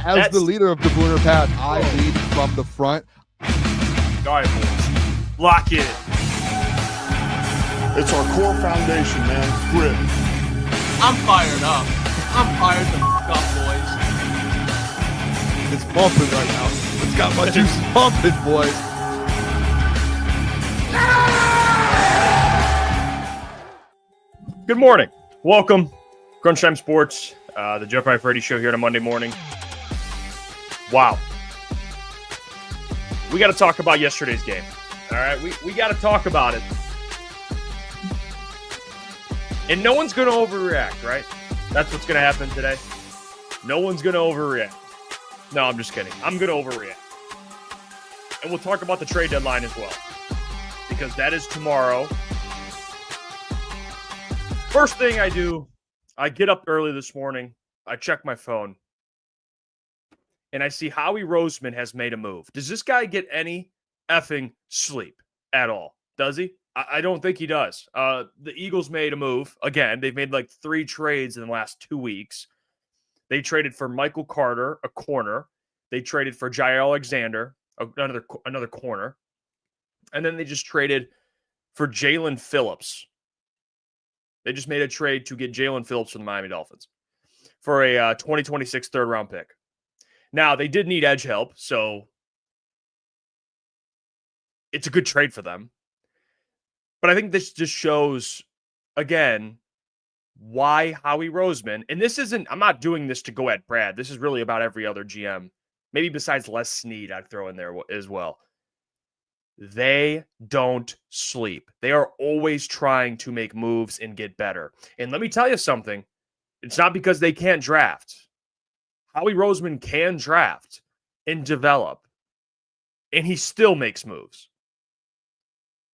As the leader of the Booner Path, I lead from the front. All right, boys. Lock in. It's our core foundation, man. Grit. I'm fired up. I'm fired the f*** up, boys. It's bumping right now. It's got my juice pumping, boys. Good morning. Welcome. Crunch Time Sports, the Jeff Iafrate show here on a Monday morning. Wow. We got to talk about yesterday's game. All right, we got to talk about it. And no one's going to overreact, right? That's what's going to happen today. No one's going to overreact. No, I'm just kidding. I'm going to overreact. And we'll talk about the trade deadline as well, because that is tomorrow. First thing I do, I get up early this morning, I check my phone, and I see Howie Roseman has made a move. Does this guy get any effing sleep at all? Does he? I don't think he does. The Eagles made a move. Again, they've made like 3 trades in the last 2 weeks. They traded for Michael Carter, a corner. They traded for Jair Alexander, another corner. And then they just traded for Jalen Phillips. They just made a trade to get Jalen Phillips from the Miami Dolphins for a 2026 third-round pick. Now, they did need edge help, so it's a good trade for them. But I think this just shows, again, why Howie Roseman, and this isn't, I'm not doing this to go at Brad. This is really about every other GM. Maybe besides Les Snead, I'd throw in there as well. They don't sleep. They are always trying to make moves and get better. And let me tell you something. It's not because they can't draft. Howie Roseman can draft and develop, and he still makes moves.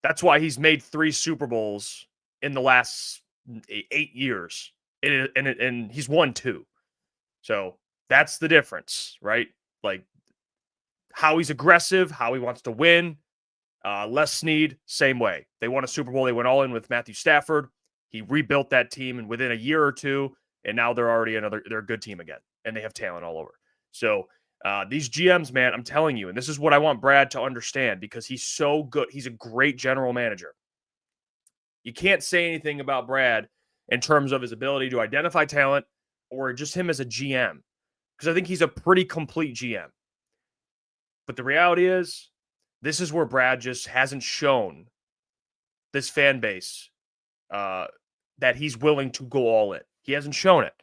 That's why he's made 3 Super Bowls in the last 8 years, and he's won 2. So that's the difference, right? Like, how he's aggressive, how he wants to win. Les Snead, same way. They won a Super Bowl. They went all in with Matthew Stafford. He rebuilt that team, and within a year or 2, and now they're already they're a good team again, and they have talent all over. So these GMs, man, I'm telling you, and this is what I want Brad to understand, because he's so good. He's a great general manager. You can't say anything about Brad in terms of his ability to identify talent or just him as a GM, because I think he's a pretty complete GM. But the reality is, this is where Brad just hasn't shown this fan base that he's willing to go all in. He hasn't shown it.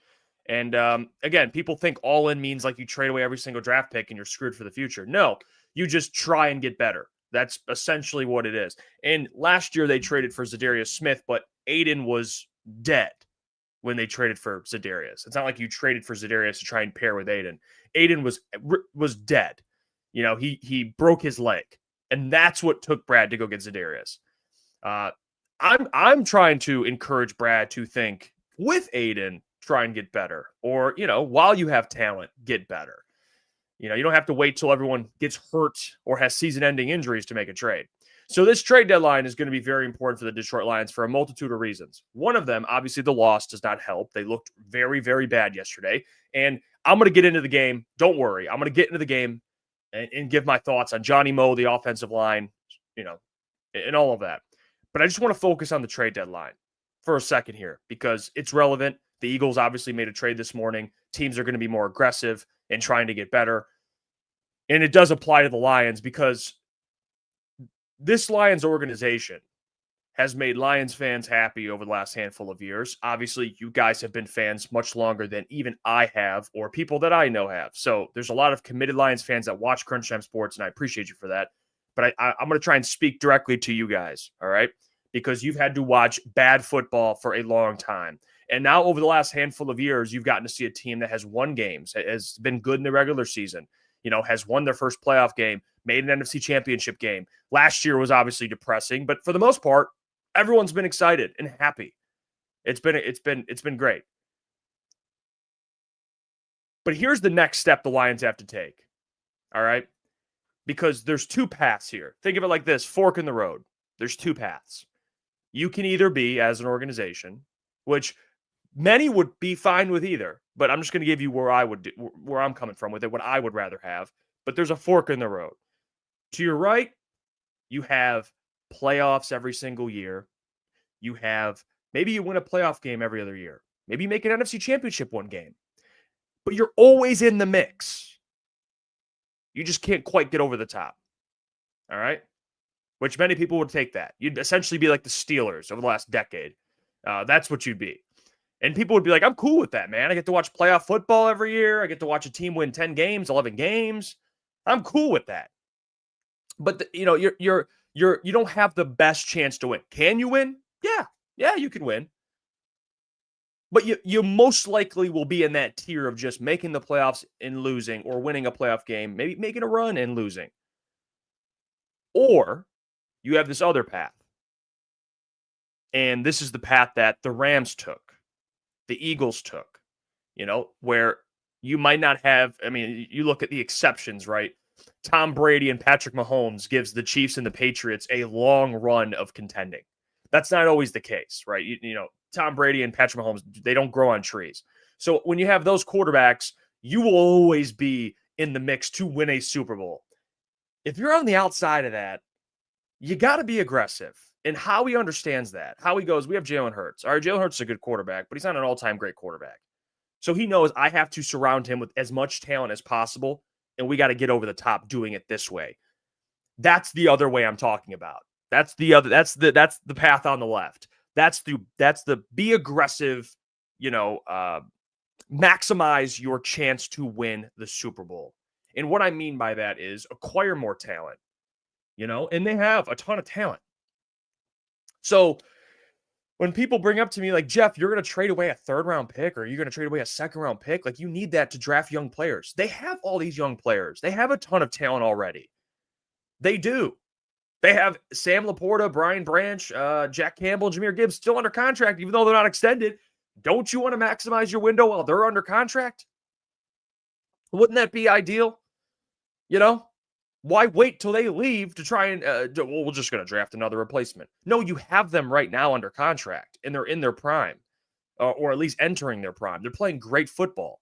And again, people think all in means like you trade away every single draft pick and you're screwed for the future. No, you just try and get better. That's essentially what it is. And last year they traded for Zadarius Smith, but Aiden was dead when they traded for Zadarius. It's not like you traded for Zadarius to try and pair with Aiden. Aiden was dead. You know, he broke his leg, and that's what took Brad to go get Zadarius. I'm trying to encourage Brad to think with Aiden, try and get better, or, you know, while you have talent, get better. You know, you don't have to wait till everyone gets hurt or has season-ending injuries to make a trade. So this trade deadline is going to be very important for the Detroit Lions for a multitude of reasons. One of them, obviously, the loss does not help. They looked very, very bad yesterday. And I'm going to get into the game. Don't worry. I'm going to get into the game and give my thoughts on Johnny Moe, the offensive line, you know, and all of that. But I just want to focus on the trade deadline for a second here, because it's relevant. The Eagles obviously made a trade this morning. Teams are going to be more aggressive and trying to get better. And it does apply to the Lions, because this Lions organization has made Lions fans happy over the last handful of years. Obviously, you guys have been fans much longer than even I have, or people that I know have. So there's a lot of committed Lions fans that watch Crunch Time Sports, and I appreciate you for that. But I'm going to try and speak directly to you guys, all right? Because you've had to watch bad football for a long time. And now over the last handful of years, you've gotten to see a team that has won games, has been good in the regular season, you know, has won their first playoff game, made an NFC championship game. Last year was obviously depressing, but for the most part, everyone's been excited and happy. It's been great. But here's the next step the Lions have to take. All right? Because there's 2 paths here. Think of it like this, fork in the road. There's 2 paths. You can either be, as an organization, which many would be fine with either, but I'm just going to give you where I'm coming from with it, what I would rather have. But there's a fork in the road. To your right, you have playoffs every single year. You have maybe you win a playoff game every other year. Maybe you make an NFC championship one game. But you're always in the mix. You just can't quite get over the top. All right? Which many people would take that. You'd essentially be like the Steelers over the last decade. That's what you'd be. And people would be like, I'm cool with that, man. I get to watch playoff football every year. I get to watch a team win 10 games, 11 games. I'm cool with that. But you don't have the best chance to win. Can you win? Yeah, you can win. But you most likely will be in that tier of just making the playoffs and losing, or winning a playoff game, maybe making a run and losing. Or you have this other path. And this is the path that the Rams took, the Eagles took, where you might not have, you look at the exceptions, right? Tom Brady and Patrick Mahomes gives the Chiefs and the Patriots a long run of contending. That's not always the case, right? Tom Brady and Patrick Mahomes, they don't grow on trees. So when you have those quarterbacks, you will always be in the mix to win a Super Bowl. If you're on the outside of that, you got to be aggressive. And Howie understands that. Howie goes, we have Jalen Hurts. All right, Jalen Hurts is a good quarterback, but he's not an all-time great quarterback. So he knows I have to surround him with as much talent as possible, and we got to get over the top doing it this way. That's the other way I'm talking about. That's the path on the left. That's the be aggressive, maximize your chance to win the Super Bowl. And what I mean by that is acquire more talent, and they have a ton of talent. So when people bring up to me like, Jeff, you're going to trade away a 3rd-round pick, or you're going to trade away a 2nd-round pick, like you need that to draft young players. They have all these young players. They have a ton of talent already. They do. They have Sam Laporta, Brian Branch, Jack Campbell, Jahmyr Gibbs still under contract, even though they're not extended. Don't you want to maximize your window while they're under contract? Wouldn't that be ideal? Why wait till they leave to try and, we're just going to draft another replacement? No, you have them right now under contract, and they're in their prime, or at least entering their prime. They're playing great football.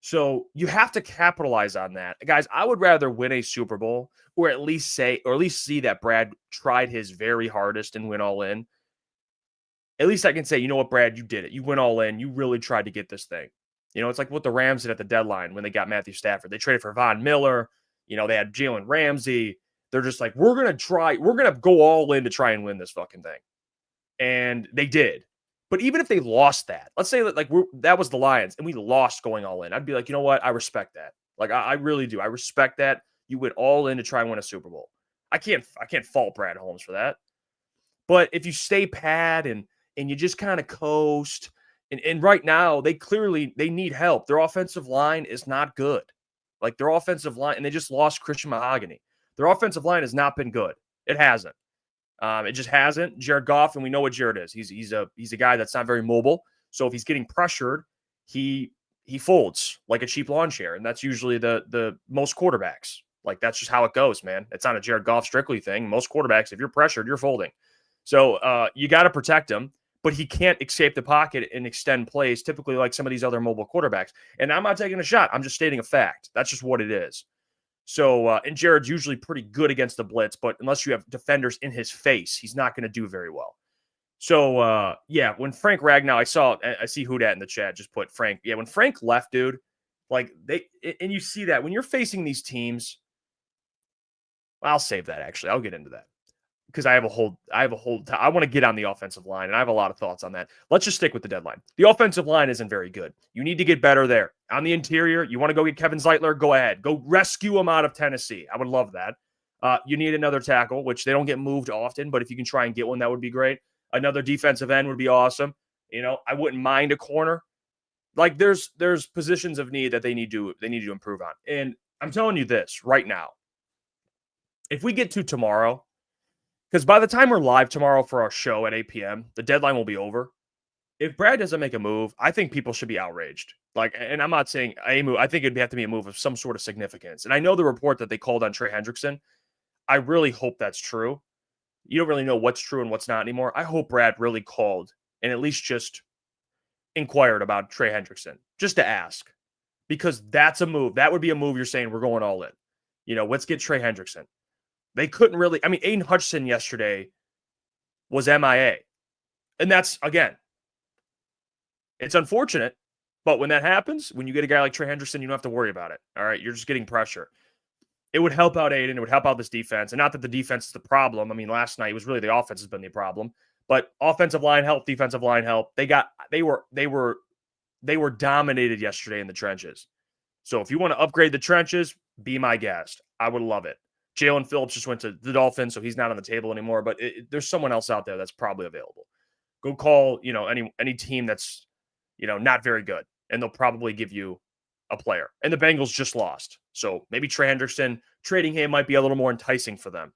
So you have to capitalize on that. Guys, I would rather win a Super Bowl, or at least see that Brad tried his very hardest and went all in. At least I can say, you know what, Brad, you did it. You went all in. You really tried to get this thing. It's like what the Rams did at the deadline when they got Matthew Stafford. They traded for Von Miller. They had Jalen Ramsey. They're just like, we're going to go all in to try and win this fucking thing. And they did. But even if they lost that, let's say that that was the Lions and we lost going all in, I'd be like, you know what? I respect that. Like, I really do. I respect that. You went all in to try and win a Super Bowl. I can't fault Brad Holmes for that. But if you stay pat and you just kind of coast, and right now they need help. Their offensive line is not good. Like their offensive line, and they just lost Christian Mahogany. Their offensive line has not been good. It hasn't. It just hasn't. Jared Goff, and we know what Jared is. He's a guy that's not very mobile. So if he's getting pressured, he folds like a cheap lawn chair, and that's usually the most quarterbacks. Like that's just how it goes, man. It's not a Jared Goff strictly thing. Most quarterbacks, if you're pressured, you're folding. So you got to protect him, but he can't escape the pocket and extend plays, typically like some of these other mobile quarterbacks. And I'm not taking a shot. I'm just stating a fact. That's just what it is. So, and Jared's usually pretty good against the blitz, but unless you have defenders in his face, he's not going to do very well. So, yeah, when Frank Ragnow, I see Houdat in the chat just put Frank. Yeah, when Frank left, dude, like and you see that when you're facing these teams, well, I'll save that actually. I'll get into that because I want to get on the offensive line, and I have a lot of thoughts on that. Let's just stick with the deadline. The offensive line isn't very good. You need to get better there. On the interior, you want to go get Kevin Zeitler? Go ahead. Go rescue him out of Tennessee. I would love that. You need another tackle, which they don't get moved often, but if you can try and get one, that would be great. Another defensive end would be awesome. I wouldn't mind a corner. Like there's positions of need that they need to improve on. And I'm telling you this right now. If we get to tomorrow, because by the time we're live tomorrow for our show at 8 p.m., the deadline will be over. If Brad doesn't make a move, I think people should be outraged. Like, and I'm not saying a move. I think it'd have to be a move of some sort of significance. And I know the report that they called on Trey Hendrickson. I really hope that's true. You don't really know what's true and what's not anymore. I hope Brad really called and at least just inquired about Trey Hendrickson just to ask, because that's a move. That would be a move you're saying we're going all in. Let's get Trey Hendrickson. They couldn't really. I mean, Aiden Hutchinson yesterday was MIA. And that's, again, it's unfortunate. But when that happens, when you get a guy like Trey Hendrickson, you don't have to worry about it. All right. You're just getting pressure. It would help out Aiden. It would help out this defense. And not that the defense is the problem. I mean, last night it was really the offense has been the problem. But offensive line help, defensive line help. They were dominated yesterday in the trenches. So if you want to upgrade the trenches, be my guest. I would love it. Jalen Phillips just went to the Dolphins, so he's not on the table anymore. But there's someone else out there that's probably available. Go call, any team that's, not very good, and they'll probably give you a player. And the Bengals just lost. So maybe Trey Hendrickson, trading him might be a little more enticing for them.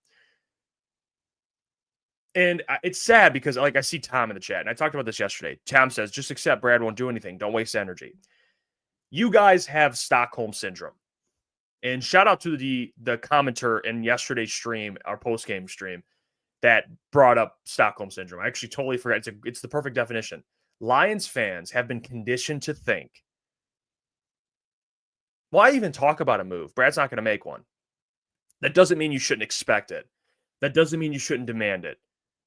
And it's sad because, I see Tom in the chat, and I talked about this yesterday. Tom says, just accept Brad won't do anything. Don't waste energy. You guys have Stockholm Syndrome. And shout out to the commenter in yesterday's stream, our post-game stream, that brought up Stockholm Syndrome. I actually totally forgot. It's the perfect definition. Lions fans have been conditioned to think, why even talk about a move? Brad's not going to make one. That doesn't mean you shouldn't expect it. That doesn't mean you shouldn't demand it.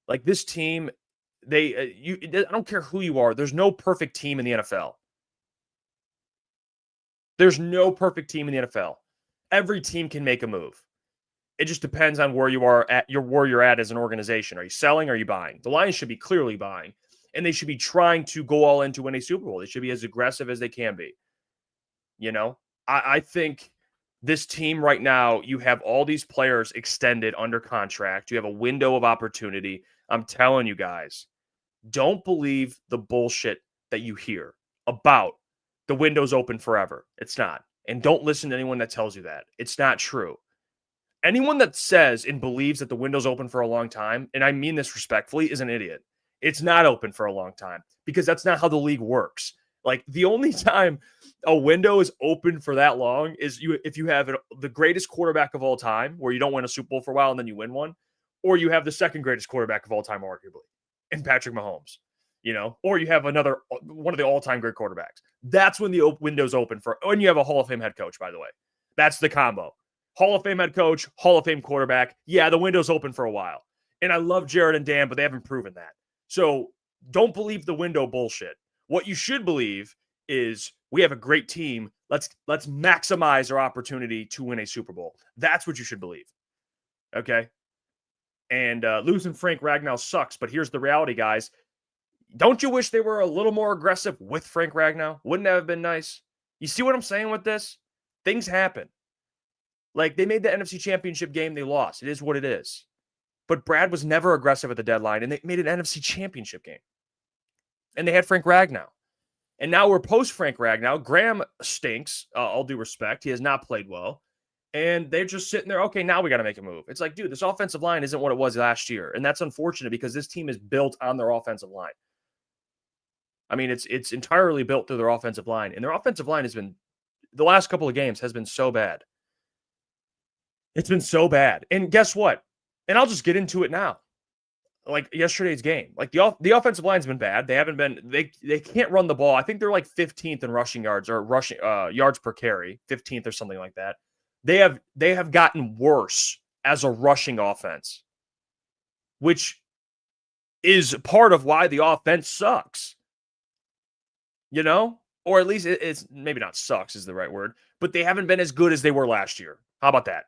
Like this team, I don't care who you are. There's no perfect team in the NFL. There's no perfect team in the NFL. Every team can make a move. It just depends on where you're at as an organization. Are you selling? Or are you buying? The Lions should be clearly buying, and they should be trying to go all in to win a Super Bowl. They should be as aggressive as they can be. I think this team right now, you have all these players extended under contract. You have a window of opportunity. I'm telling you guys, don't believe the bullshit that you hear about the window's open forever. It's not. And don't listen to anyone that tells you that. It's not true. Anyone that says and believes that the window's open for a long time, and I mean this respectfully, is an idiot. It's not open for a long time because that's not how the league works. Like the only time a window is open for that long is if you have the greatest quarterback of all time, where you don't win a Super Bowl for a while and then you win one, or you have the second greatest quarterback of all time, arguably, in Patrick Mahomes, or you have one of the all-time great quarterbacks. That's when the window's open and you have a Hall of Fame head coach, by the way. That's the combo. Hall of Fame head coach, Hall of Fame quarterback. Yeah, the window's open for a while. And I love Jared and Dan, but they haven't proven that. So don't believe the window bullshit. What you should believe is we have a great team. Let's maximize our opportunity to win a Super Bowl. That's what you should believe. Okay? And losing Frank Ragnow sucks, but here's the reality, guys. Don't you wish they were a little more aggressive with Frank Ragnow? Wouldn't that have been nice? You see what I'm saying with this? Things happen. Like, they made the NFC Championship game. They lost. It is what it is. But Brad was never aggressive at the deadline, and they made an NFC Championship game. And they had Frank Ragnow. And now we're post-Frank Ragnow. Graham stinks, all due respect. He has not played well. And they're just sitting there, okay, now we got to make a move. It's like, dude, this offensive line isn't what it was last year. And that's unfortunate because this team is built on their offensive line. I mean, it's entirely built through their offensive line. And their offensive line has been, the last couple of games, has been so bad. It's been so bad. And guess what? And I'll just get into it now. Like yesterday's game. Like the offensive line's been bad. They haven't been, they can't run the ball. I think they're like 15th in rushing yards or rushing yards per carry, 15th or something like that. They have gotten worse as a rushing offense, which is part of why the offense sucks. Or at least it's maybe not sucks is the right word, but they haven't been as good as they were last year. How about that?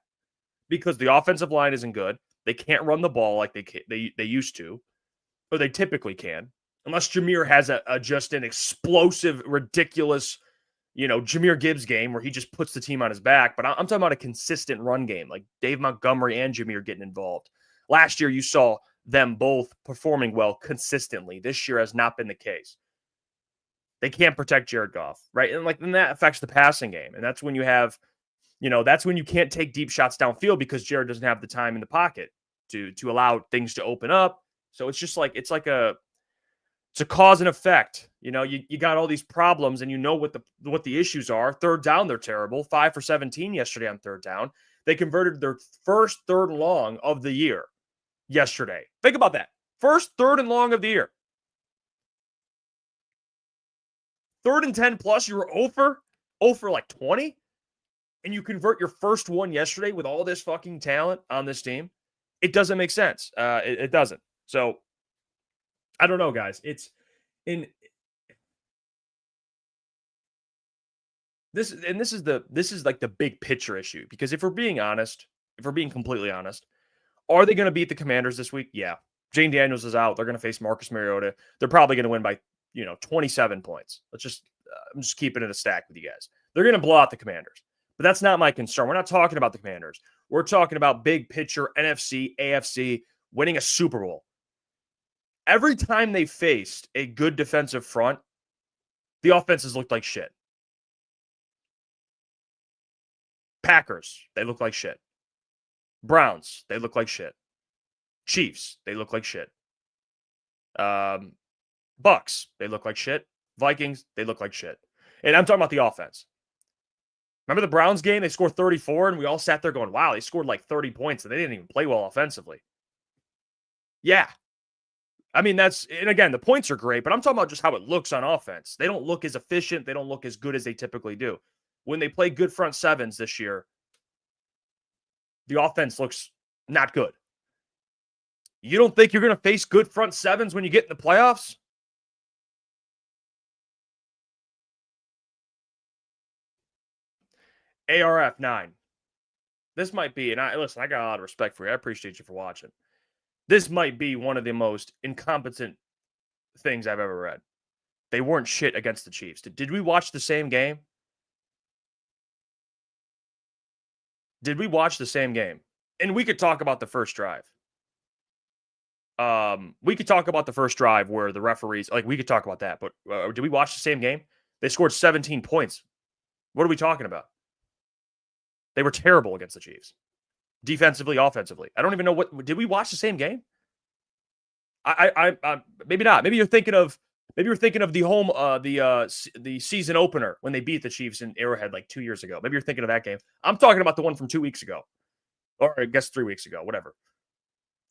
Because the offensive line isn't good. They can't run the ball like they used to, or they typically can, unless Jameer has just an explosive, ridiculous, Jahmyr Gibbs game where he just puts the team on his back. But I'm talking about a consistent run game, like Dave Montgomery and Jahmyr getting involved. Last year, you saw them both performing well consistently. This year has not been the case. They can't protect Jared Goff, right? And then that affects the passing game. And that's when you have, that's when you can't take deep shots downfield because Jared doesn't have the time in the pocket to allow things to open up. So it's just like, it's a cause and effect. You got all these problems and what the issues are. Third down, they're terrible. 5 for 17 yesterday on third down. They converted their first third and long of the year yesterday. Think about that. First third and long of the year. 3rd and 10 plus, you were 0 for like 20, and you convert your first one yesterday with all this fucking talent on this team. It doesn't make sense. It doesn't. So I don't know, guys. This is like the big picture issue, because if we're being completely honest, are they going to beat the Commanders this week? Yeah. Jane Daniels is out. They're going to face Marcus Mariota. They're probably going to win by, 27 points. I'm just keeping it a stack with you guys. They're going to blow out the Commanders, but that's not my concern. We're not talking about the Commanders. We're talking about big picture NFC, AFC, winning a Super Bowl. Every time they faced a good defensive front, the offenses looked like shit. Packers, they look like shit. Browns, they look like shit. Chiefs, they look like shit. Bucks, they look like shit. Vikings, they look like shit. And I'm talking about the offense. Remember the Browns game? They scored 34, and we all sat there going, wow, they scored like 30 points, and they didn't even play well offensively. Yeah. I mean, and again, the points are great, but I'm talking about just how it looks on offense. They don't look as efficient. They don't look as good as they typically do. When they play good front sevens this year, the offense looks not good. You don't think you're going to face good front sevens when you get in the playoffs? ARF 9. This might be, and I got a lot of respect for you. I appreciate you for watching. This might be one of the most incompetent things I've ever read. They weren't shit against the Chiefs. Did we watch the same game? Did we watch the same game? And we could talk about the first drive. We could talk about the first drive where the referees, we could talk about that. But did we watch the same game? They scored 17 points. What are we talking about? They were terrible against the Chiefs. Defensively, offensively. I don't even know did we watch the same game? I maybe not. Maybe you're thinking of the home, the season opener when they beat the Chiefs in Arrowhead like 2 years ago. Maybe you're thinking of that game. I'm talking about the one from 2 weeks ago, or I guess 3 weeks ago, whatever.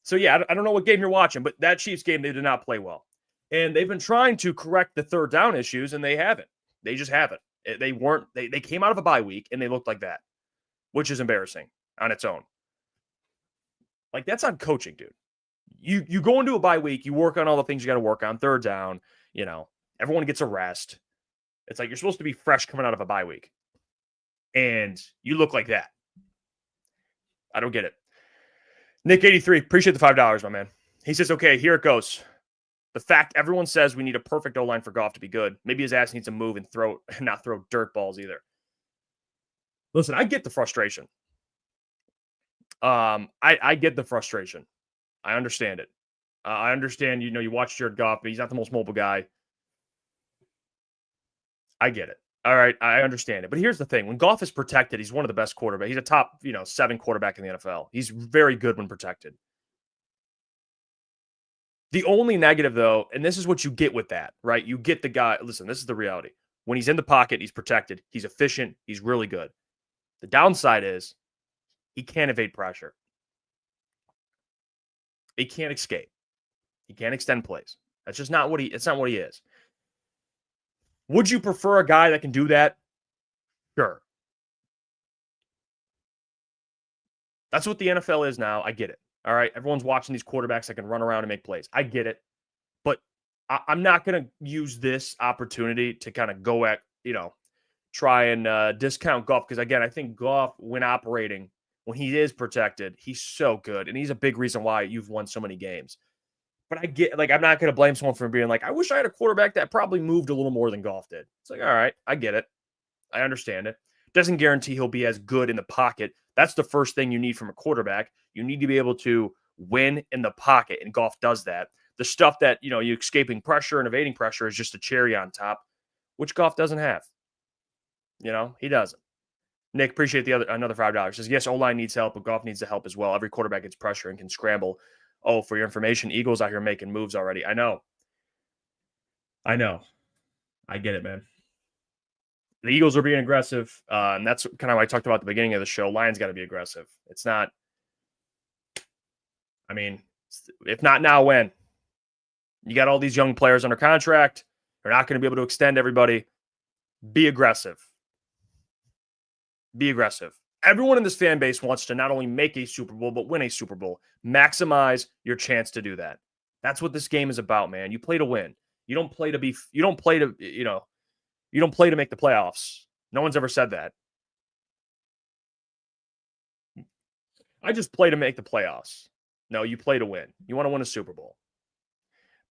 So yeah, I don't know what game you're watching, but that Chiefs game, they did not play well, and they've been trying to correct the third down issues, and they haven't. They just haven't. They came out of a bye week and they looked like that, which is embarrassing on its own. Like, that's on coaching, dude. You go into a bye week, you work on all the things you got to work on. Third down, everyone gets a rest. It's like you're supposed to be fresh coming out of a bye week, and you look like that. I don't get it. Nick 83, appreciate the $5, my man. He says, okay, here it goes. The fact everyone says we need a perfect O-line for Goff to be good. Maybe his ass needs to move and not throw dirt balls either. Listen, I get the frustration. I get the frustration. I understand it. I understand, you watch Jared Goff, but he's not the most mobile guy. I get it. All right, I understand it. But here's the thing. When Goff is protected, he's one of the best quarterbacks. He's a top, 7 quarterback in the NFL. He's very good when protected. The only negative, though, and this is what you get with that, right? You get the guy. Listen, this is the reality. When he's in the pocket, he's protected. He's efficient. He's really good. The downside is he can't evade pressure. He can't escape. He can't extend plays. That's just not what it's not what he is. Would you prefer a guy that can do that? Sure. That's what the NFL is now. I get it. All right. Everyone's watching these quarterbacks that can run around and make plays. I get it. But I'm not going to use this opportunity to kind of go at, try and discount Goff. Because, again, I think Goff, when operating, when he is protected, he's so good. And he's a big reason why you've won so many games. But I get, I'm not going to blame someone for being like, I wish I had a quarterback that probably moved a little more than Goff did. It's like, all right, I get it. I understand it. Doesn't guarantee he'll be as good in the pocket. That's the first thing you need from a quarterback. You need to be able to win in the pocket, and Goff does that. The stuff that, you escaping pressure and evading pressure is just a cherry on top, which Goff doesn't have. He doesn't. Nick, appreciate another $5. Says, yes, O-line needs help, but Goff needs the help as well. Every quarterback gets pressure and can scramble. Oh, for your information, Eagles out here making moves already. I know. I get it, man. The Eagles are being aggressive, and that's kind of what I talked about at the beginning of the show. Lions got to be aggressive. It's not, if not now, when? You got all these young players under contract. They're not going to be able to extend everybody. Be aggressive. Be aggressive. Everyone in this fan base wants to not only make a Super Bowl, but win a Super Bowl. Maximize your chance to do that. That's what this game is about, man. You play to win. You don't play to be, you don't play to, you don't play to make the playoffs. No one's ever said that. I just play to make the playoffs. No, you play to win. You want to win a Super Bowl.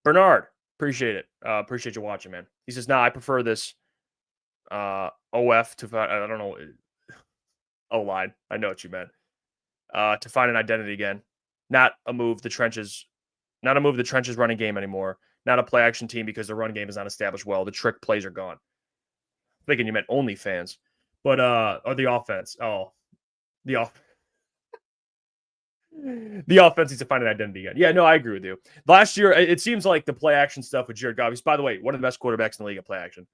Bernard, appreciate it. Appreciate you watching, man. He says, I prefer this OF to, I don't know, O-line. I know what you meant. To find an identity again. Not a move the trenches running game anymore. Not a play action team because the run game is not established well. The trick plays are gone. Thinking you meant OnlyFans. But or the offense. Oh. The offense needs to find an identity again. Yeah, no, I agree with you. Last year, it seems like the play action stuff with Jared Goff. He's, by the way, one of the best quarterbacks in the league at play action.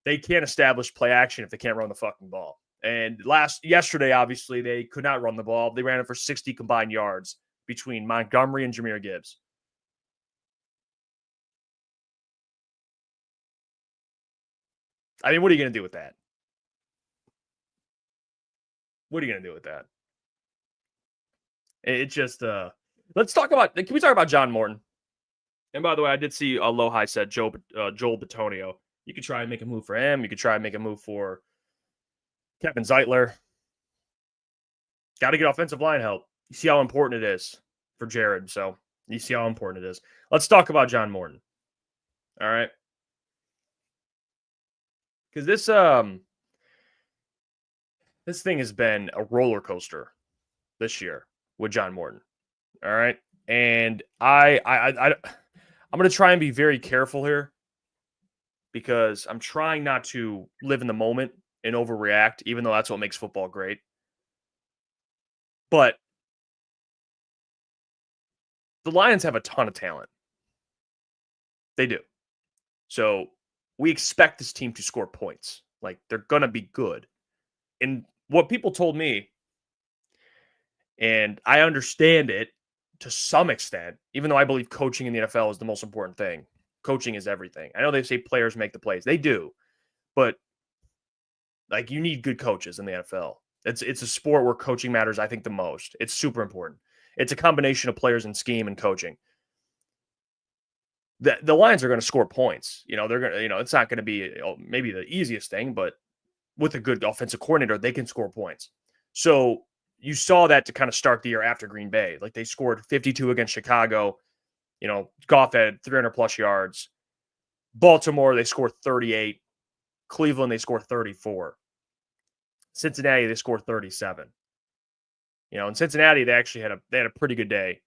They can't establish play action if they can't run the fucking ball. And yesterday, obviously, they could not run the ball. They ran it for 60 combined yards between Montgomery and Jahmyr Gibbs. I mean, what are you going to do with that? What are you going to do with that? It's just, let's talk about, can we talk about John Morton? And by the way, I did see Alohi said Joel Bitonio. You could try and make a move for him. You could try and make a move for Kevin Zeitler. Got to get offensive line help. You see how important it is for Jared. So you see how important it is. Let's talk about John Morton. All right. Because this thing has been a roller coaster this year with John Morton. All right. And I'm going to try and be very careful here because I'm trying not to live in the moment and overreact, even though that's what makes football great. But the Lions have a ton of talent. They do. So we expect this team to score points. Like, they're going to be good. And what people told me, and I understand it to some extent, even though I believe coaching in the NFL is the most important thing. Coaching is everything. I know they say players make the plays. They do. But, like, you need good coaches in the NFL. It's a sport where coaching matters, I think, the most. It's super important. It's a combination of players and scheme and coaching. The Lions are going to score points. They're going to, it's not going to be maybe the easiest thing, but with a good offensive coordinator, they can score points. So you saw that to kind of start the year after Green Bay. Like, they scored 52 against Chicago. Goff had 300 plus yards. Baltimore, they scored 38. Cleveland, they scored 34. Cincinnati, they scored 37. In Cincinnati, they actually had a pretty good day.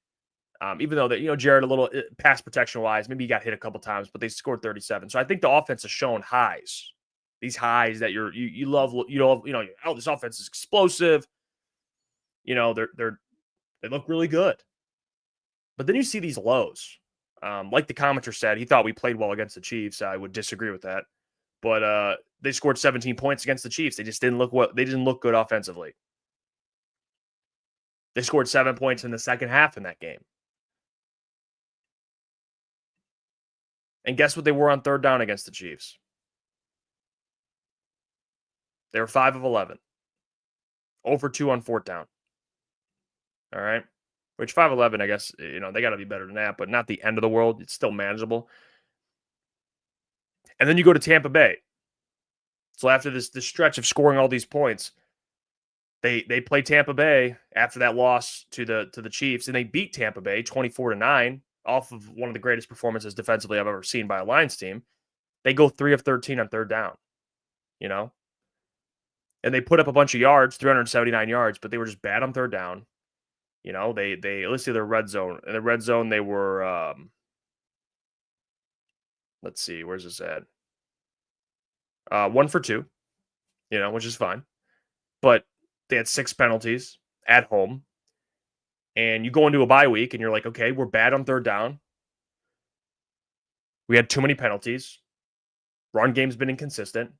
Even though that, Jared, a little pass protection wise, maybe he got hit a couple times, but they scored 37. So I think the offense has shown highs. These highs that you love, this offense is explosive. They look really good. But then you see these lows. Like the commenter said, he thought we played well against the Chiefs. I would disagree with that. But they scored 17 points against the Chiefs. They just didn't look they didn't look good offensively. They scored 7 points in the second half in that game. And guess what they were on third down against the Chiefs? They were 5 of 11. 0 for 2 on fourth down. All right. Which 5-11, I guess, they got to be better than that, but not the end of the world. It's still manageable. And then you go to Tampa Bay. So after this stretch of scoring all these points, they play Tampa Bay after that loss to the Chiefs, and they beat Tampa Bay 24-9 off of one of the greatest performances defensively I've ever seen by a Lions team. They go 3 of 13 on third down, and they put up a bunch of yards, 379 yards, but they were just bad on third down. They let's see their red zone. In the red zone, they were let's see, where's this at? 1 for 2, which is fine. But they had 6 penalties at home. And you go into a bye week and you're like, okay, we're bad on third down. We had too many penalties. Run game's been inconsistent.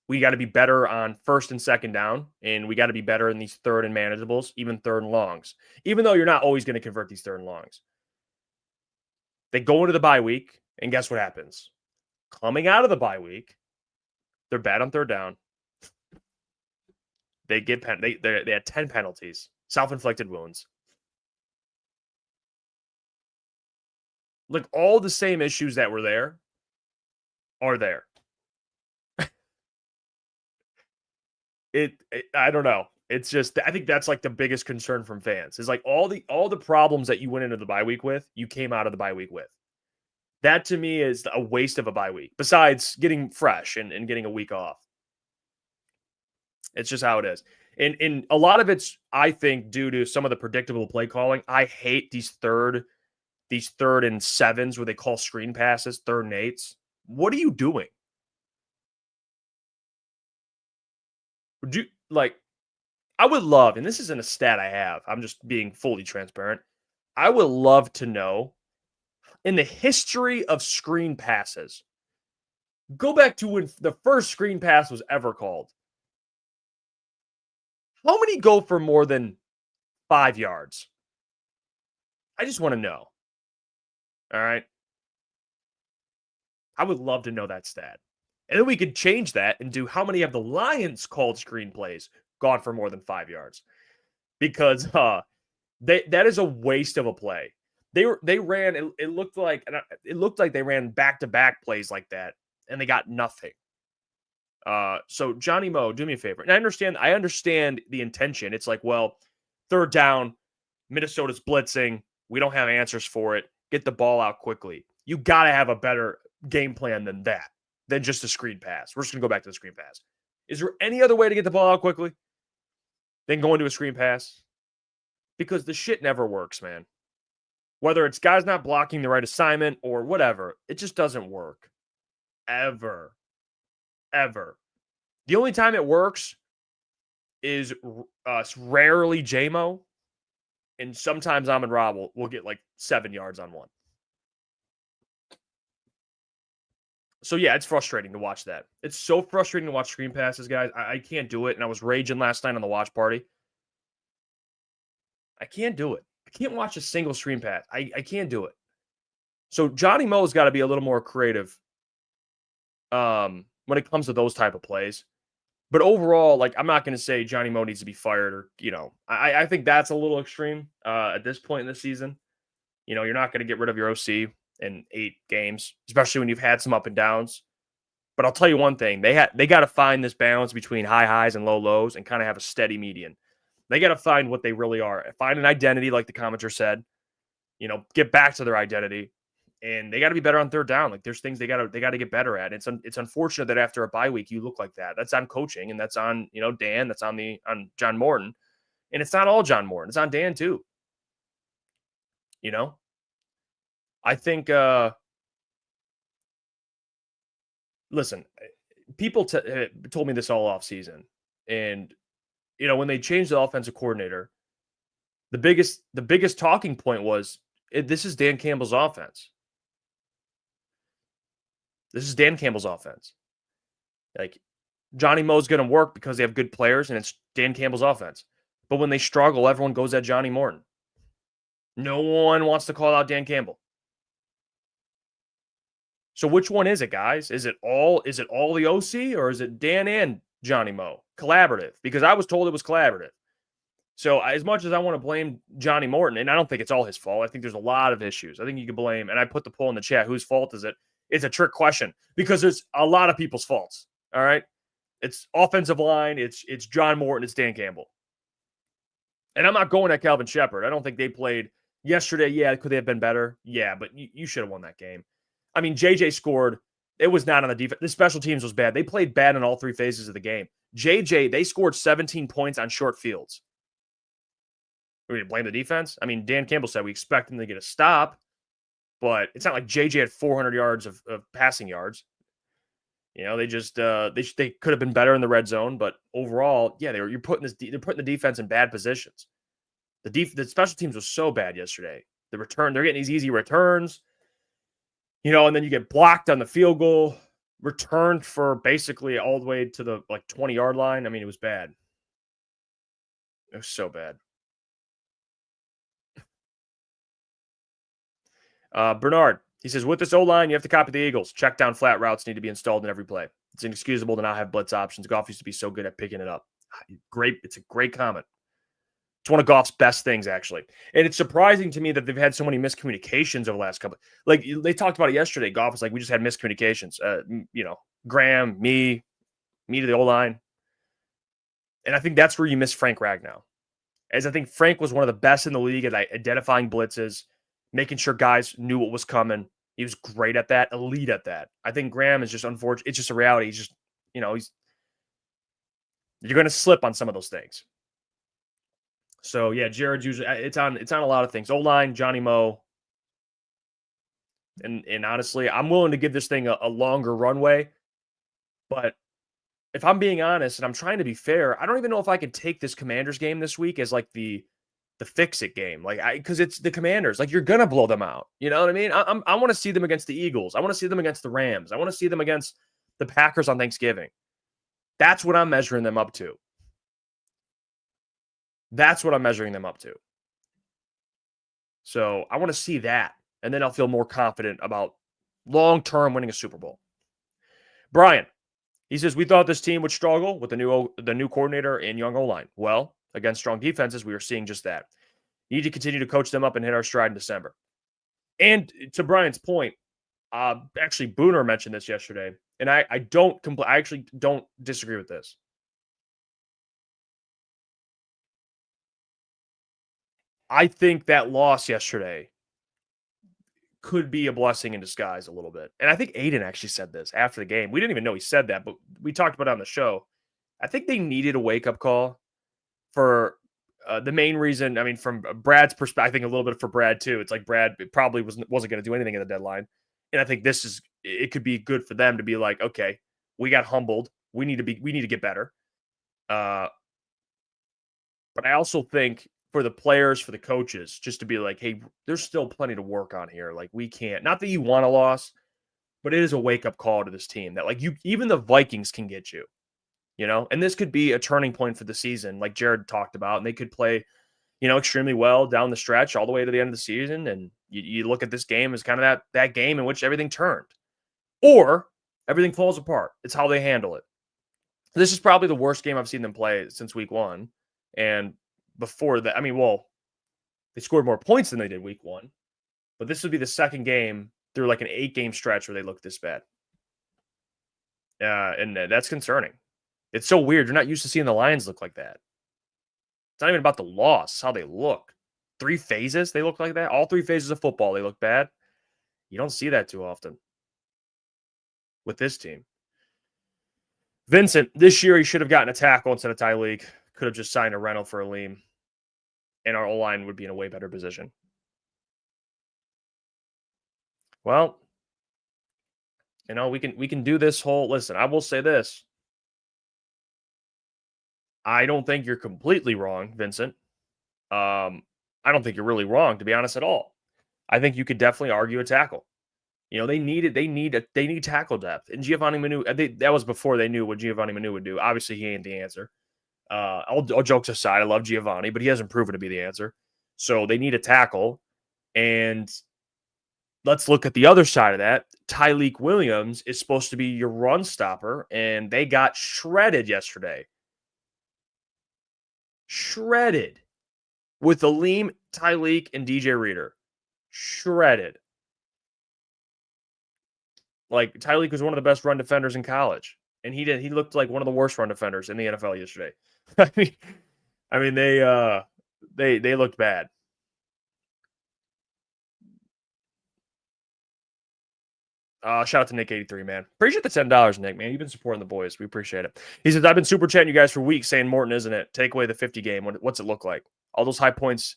We got to be better on first and second down, and we got to be better in these third and manageables, even third and longs, even though you're not always going to convert these third and longs. They go into the bye week, and guess what happens? Coming out of the bye week, They're bad on third down. They get they had 10 penalties, self-inflicted wounds. Like all the same issues that were there are there. I don't know. It's just I think that's like the biggest concern from fans is like all the problems that you went into the bye week with, you came out of the bye week with. That to me is a waste of a bye week. Besides getting fresh and getting a week off. It's just how it is. And a lot of it's, I think, due to some of the predictable play calling. I hate these third and sevens where they call screen passes, 3rd and 8s. What are you doing? Would you like? I would love, and this isn't a stat I have. I'm just being fully transparent. I would love to know in the history of screen passes. Go back to when the first screen pass was ever called. How many go for more than 5 yards? I just want to know. All right. I would love to know that stat. And then we could change that and do how many of the Lions called screen plays gone for more than 5 yards. Because that is a waste of a play. They ran, it looked like they ran back-to-back plays like that, and they got nothing. So Johnny Moe, do me a favor. And I understand the intention. It's like, well, third down, Minnesota's blitzing. We don't have answers for it. Get the ball out quickly. You got to have a better game plan than that, than just a screen pass. We're just going to go back to the screen pass. Is there any other way to get the ball out quickly than going to a screen pass? Because the shit never works, man. Whether it's guys not blocking the right assignment or whatever, it just doesn't work. Ever. The only time it works is rarely JMO, and sometimes Amon Ra will get like 7 yards on one. So yeah, it's frustrating to watch that. It's so frustrating to watch screen passes, guys. I can't do it, and I was raging last night on the watch party. I can't do it. I can't watch a single screen pass. I can't do it. So Johnny Moe's got to be a little more creative when it comes to those type of plays. But overall, like, I'm not going to say Johnny Moe needs to be fired or, I think that's a little extreme at this point in the season. You're not going to get rid of your OC in 8 games, especially when you've had some up and downs. But I'll tell you one thing. They got to find this balance between high highs and low lows and kind of have a steady median. They got to find what they really are. Find an identity, like the commenter said. Get back to their identity. And they got to be better on third down. Like, there's things they got to get better at. It's unfortunate that after a bye week you look like that. That's on coaching, and that's on Dan. That's on John Morton, and it's not all John Morton. It's on Dan too. I think. Listen, people told me this all off season, and when they changed the offensive coordinator, the biggest talking point was this is Dan Campbell's offense. This is Dan Campbell's offense. Like, Johnny Moe's going to work because they have good players, and it's Dan Campbell's offense. But when they struggle, everyone goes at Johnny Morton. No one wants to call out Dan Campbell. So which one is it, guys? Is it all the OC, or is it Dan and Johnny Moe? Collaborative, because I was told it was collaborative. So as much as I want to blame Johnny Morton, and I don't think it's all his fault, I think there's a lot of issues. I think you can blame, and I put the poll in the chat, whose fault is it? It's a trick question because there's a lot of people's faults. All right. It's offensive line. It's John Morton. It's Dan Campbell. And I'm not going at Calvin Shepard. I don't think they played yesterday. Yeah. Could they have been better? Yeah. But you should have won that game. I mean, JJ scored. It was not on the defense. The special teams was bad. They played bad in all 3 phases of the game. JJ, they scored 17 points on short fields. We're going to blame the defense? I mean, Dan Campbell said we expect them to get a stop. But it's not like JJ had 400 yards of passing yards. They just they could have been better in the red zone. But overall, yeah, they're putting the defense in bad positions. The special teams was so bad yesterday. They're getting these easy returns, and then you get blocked on the field goal, returned for basically all the way to the 20-yard line. I mean, it was bad. It was so bad. Bernard, he says, with this O-line, you have to copy the Eagles. Check down flat routes need to be installed in every play. It's inexcusable to not have blitz options. Goff used to be so good at picking it up. Great. It's a great comment. It's one of Goff's best things, actually. And it's surprising to me that they've had so many miscommunications over the last couple. Like, they talked about it yesterday. Goff was like, we just had miscommunications. Graham, me to the O-line. And I think that's where you miss Frank Ragnow. As I think Frank was one of the best in the league at identifying blitzes, making sure guys knew what was coming. He was great at that, elite at that. I think Graham is just unfortunate. It's just a reality. He's just, you're going to slip on some of those things. So yeah, Jared's usually it's on a lot of things. O-line, Johnny Moe. And honestly, I'm willing to give this thing a longer runway. But if I'm being honest and I'm trying to be fair, I don't even know if I could take this Commanders game this week as like the fix-it game. Like, because it's the Commanders. Like, you're going to blow them out. You know what I mean? I want to see them against the Eagles. I want to see them against the Rams. I want to see them against the Packers on Thanksgiving. That's what I'm measuring them up to. That's what I'm measuring them up to. So I want to see that. And then I'll feel more confident about long-term winning a Super Bowl. Brian, he says, we thought this team would struggle with the new coordinator and young O-line. Well, against strong defenses, we are seeing just that. You need to continue to coach them up and hit our stride in December. And to Brian's point, actually, Booner mentioned this yesterday, and I actually don't disagree with this. I think that loss yesterday could be a blessing in disguise a little bit. And I think Aiden actually said this after the game. We didn't even know he said that, but we talked about it on the show. I think they needed a wake-up call for the main reason. I mean, from Brad's perspective, I think a little bit for Brad too. It's like Brad probably wasn't going to do anything in the deadline. And I think it could be good for them to be like, okay, we got humbled. We need to get better. But I also think for the players, for the coaches, just to be like, hey, there's still plenty to work on here. Like, we can't, not that you want a loss, but it is a wake-up call to this team that, like, even the Vikings can get you, and this could be a turning point for the season, like Jared talked about, and they could play, extremely well down the stretch all the way to the end of the season. And you look at this game as kind of that game in which everything turned, or everything falls apart. It's how they handle it. This is probably the worst game I've seen them play since week one. And before that, they scored more points than they did week one, but this would be the second game through like an 8-game stretch where they look this bad. And that's concerning. It's so weird. You're not used to seeing the Lions look like that. It's not even about the loss, how they look. 3 phases, they look like that. All 3 phases of football, they look bad. You don't see that too often with this team. Vincent, this year he should have gotten a tackle instead of Tyleek. Could have just signed a rental for Aleem, and our O-line would be in a way better position. Well, we can do this whole. Listen, I will say this. I don't think you're completely wrong, Vincent. I don't think you're really wrong, to be honest, at all. I think you could definitely argue a tackle. They need tackle depth. And Giovanni Manu, that was before they knew what Giovanni Manu would do. Obviously, he ain't the answer. All jokes aside, I love Giovanni, but he hasn't proven to be the answer. So they need a tackle. And let's look at the other side of that. Tyleek Williams is supposed to be your run stopper, and they got shredded yesterday. Shredded with Aleem, Tyleek, and DJ Reader. Shredded. Like, Tyleek was one of the best run defenders in college, and he looked like one of the worst run defenders in the NFL yesterday. I mean, they looked bad. Shout out to Nick83, man. Appreciate the $10, Nick, man. You've been supporting the boys. We appreciate it. He says, I've been super chatting you guys for weeks saying Morton isn't it. Take away the 50 game. What's it look like? All those high points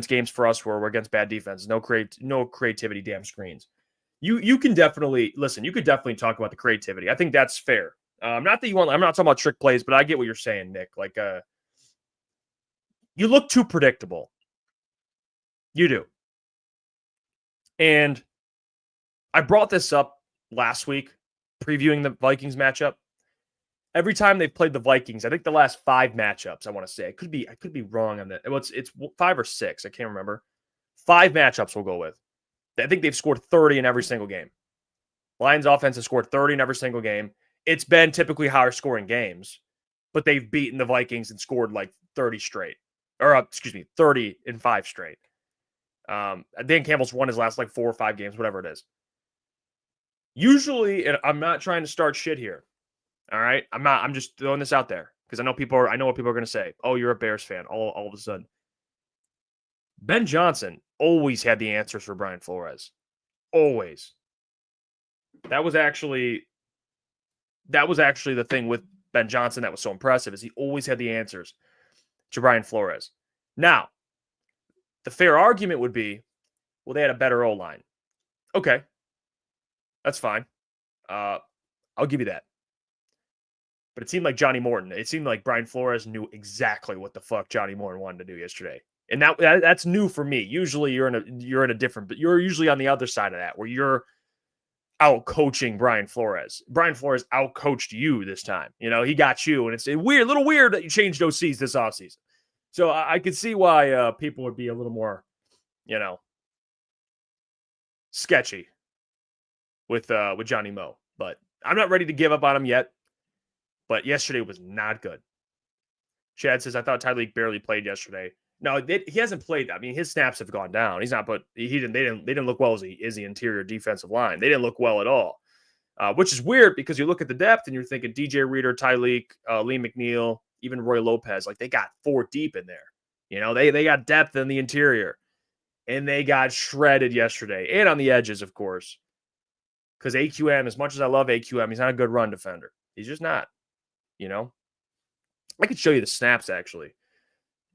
games for us were against bad defense. No creativity, damn screens. You can definitely listen. You could definitely talk about the creativity. I think that's fair. Not that I'm not talking about trick plays, but I get what you're saying, Nick. Like, you look too predictable. You do. And I brought this up last week, previewing the Vikings matchup. Every time they've played the Vikings, I think the last 5 matchups, I want to say, I could be wrong on that. It's 5 or 6. I can't remember. 5 matchups we'll go with. I think they've scored 30 in every single game. Lions offense has scored 30 in every single game. It's been typically higher scoring games, but they've beaten the Vikings and scored like 30 straight. Or, 30 in 5 straight. Dan Campbell's won his last like 4 or 5 games, whatever it is. Usually, and I'm not trying to start shit here. All right? I'm just throwing this out there because I know what people are going to say. Oh, you're a Bears fan all of a sudden. Ben Johnson always had the answers for Brian Flores. Always. That was actually the thing with Ben Johnson that was so impressive, is he always had the answers to Brian Flores. Now, the fair argument would be, well, they had a better O-line. Okay. That's fine. I'll give you that. But it seemed like it seemed like Brian Flores knew exactly what the fuck Johnny Morton wanted to do yesterday. And that's new for me. Usually you're in a different, but you're usually on the other side of that, where you're out coaching Brian Flores. Brian Flores out coached you this time. He got you, and it's a little weird that you changed OCs this offseason. So I could see why people would be a little more, sketchy with Johnny Mo. But I'm not ready to give up on him yet. But yesterday was not good. Chad says, I thought Tyreek barely played yesterday. No, he hasn't played. I mean, his snaps have gone down. He's not, but they didn't look well as the interior defensive line. They didn't look well at all, which is weird because you look at the depth and you're thinking DJ Reader, Tyreek, Lee McNeil, even Roy Lopez. Like, they got 4 deep in there. They got depth in the interior, and they got shredded yesterday, and on the edges, of course, because AQM, as much as I love AQM, he's not a good run defender. He's just not. I could show you the snaps actually.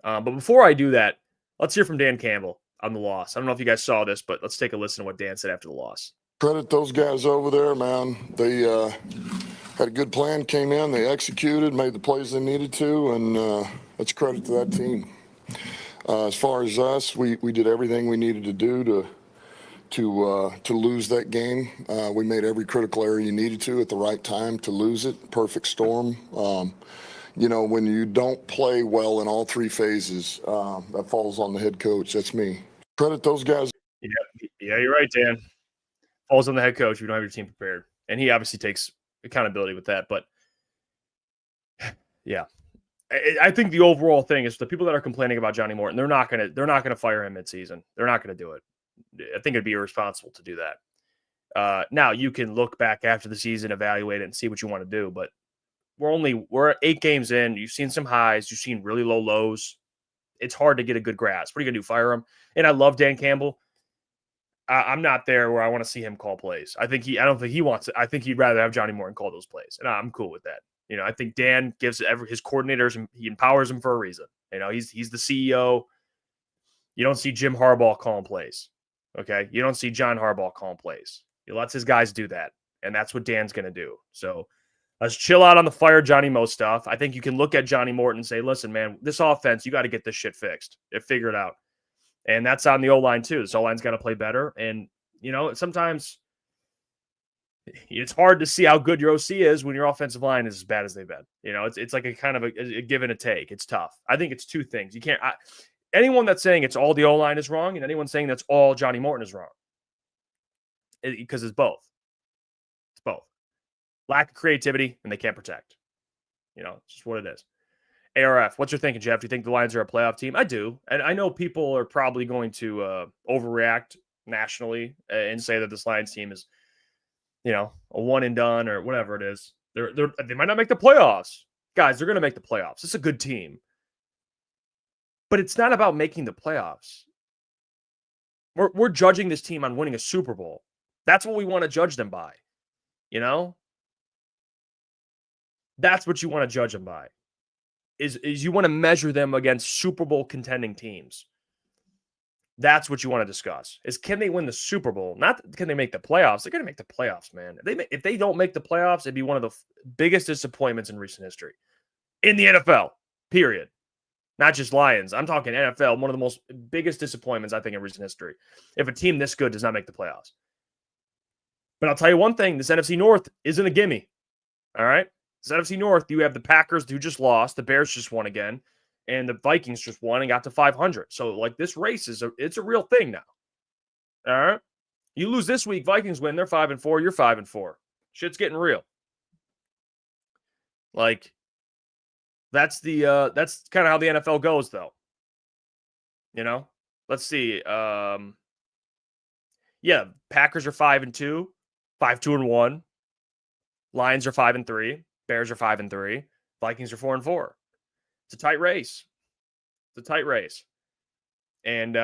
But before I do that, let's hear from Dan Campbell on the loss. I don't know if you guys saw this, but let's take a listen to what Dan said after the loss. Credit those guys over there, man. They had a good plan, came in, they executed, made the plays they needed to, and that's credit to that team. As far as us, we did everything we needed to do to lose that game. We made every critical error you needed to at the right time to lose it. Perfect storm. When you don't play well in all 3 phases, that falls on the head coach. That's me. Credit those guys. Yeah, you're right, Dan. Falls on the head coach. You don't have your team prepared, and he obviously takes accountability with that. But yeah, I think the overall thing is the people that are complaining about Johnny Morton, they're not gonna fire him midseason. They're not gonna do it. I think it'd be irresponsible to do that. Now you can look back after the season, evaluate it, and see what you want to do. But we're 8 games in. You've seen some highs. You've seen really low lows. It's hard to get a good grasp. What are you gonna do? Fire him? And I love Dan Campbell. I'm not there where I want to see him call plays. I don't think he wants it. I think he'd rather have Johnny Morton call those plays, and I'm cool with that. I think Dan gives his coordinators, and he empowers them for a reason. He's the CEO. You don't see Jim Harbaugh calling plays. Okay, you don't see John Harbaugh calling plays. He lets his guys do that, and that's what Dan's going to do. So let's chill out on the fire Johnny Mo stuff. I think you can look at Johnny Morton and say, listen, man, this offense, you got to get this shit fixed. Figure it out. And that's on the O-line too. This O-line's got to play better. And, sometimes it's hard to see how good your OC is when your offensive line is as bad as they've been. It's like a kind of a give and a take. It's tough. I think it's 2 things. You can't anyone that's saying it's all the O-line is wrong, and anyone saying that's all Johnny Morton is wrong. Because it's both. It's both. Lack of creativity, and they can't protect. It's just what it is. ARF, what's your thinking, Jeff? Do you think the Lions are a playoff team? I do. And I know people are probably going to overreact nationally and say that this Lions team is, a one and done or whatever it is. They might not make the playoffs. Guys, they're going to make the playoffs. It's a good team. But it's not about making the playoffs. We're judging this team on winning a Super Bowl. That's what we want to judge them by. That's what you want to judge them by. Is you want to measure them against Super Bowl contending teams. That's what you want to discuss. Is can they win the Super Bowl? Not can they make the playoffs. They're going to make the playoffs, man. If they don't make the playoffs, it'd be one of the biggest disappointments in recent history. In the NFL, period. Not just Lions. I'm talking NFL, one of the most biggest disappointments, I think, in recent history. If a team this good does not make the playoffs. But I'll tell you one thing. This NFC North isn't a gimme. All right? This NFC North, you have the Packers who just lost. The Bears just won again. And the Vikings just won and got to 500. So, this race it's a real thing now. All right? You lose this week, Vikings win, they're 5-4, you're 5-4. Shit's getting real. Like, that's kind of how the NFL goes, though. You know? Let's see. Yeah, Packers are 5-2, 5-2-1. Lions are 5-3. Bears are 5-3. Vikings are 4-4. It's a tight race. And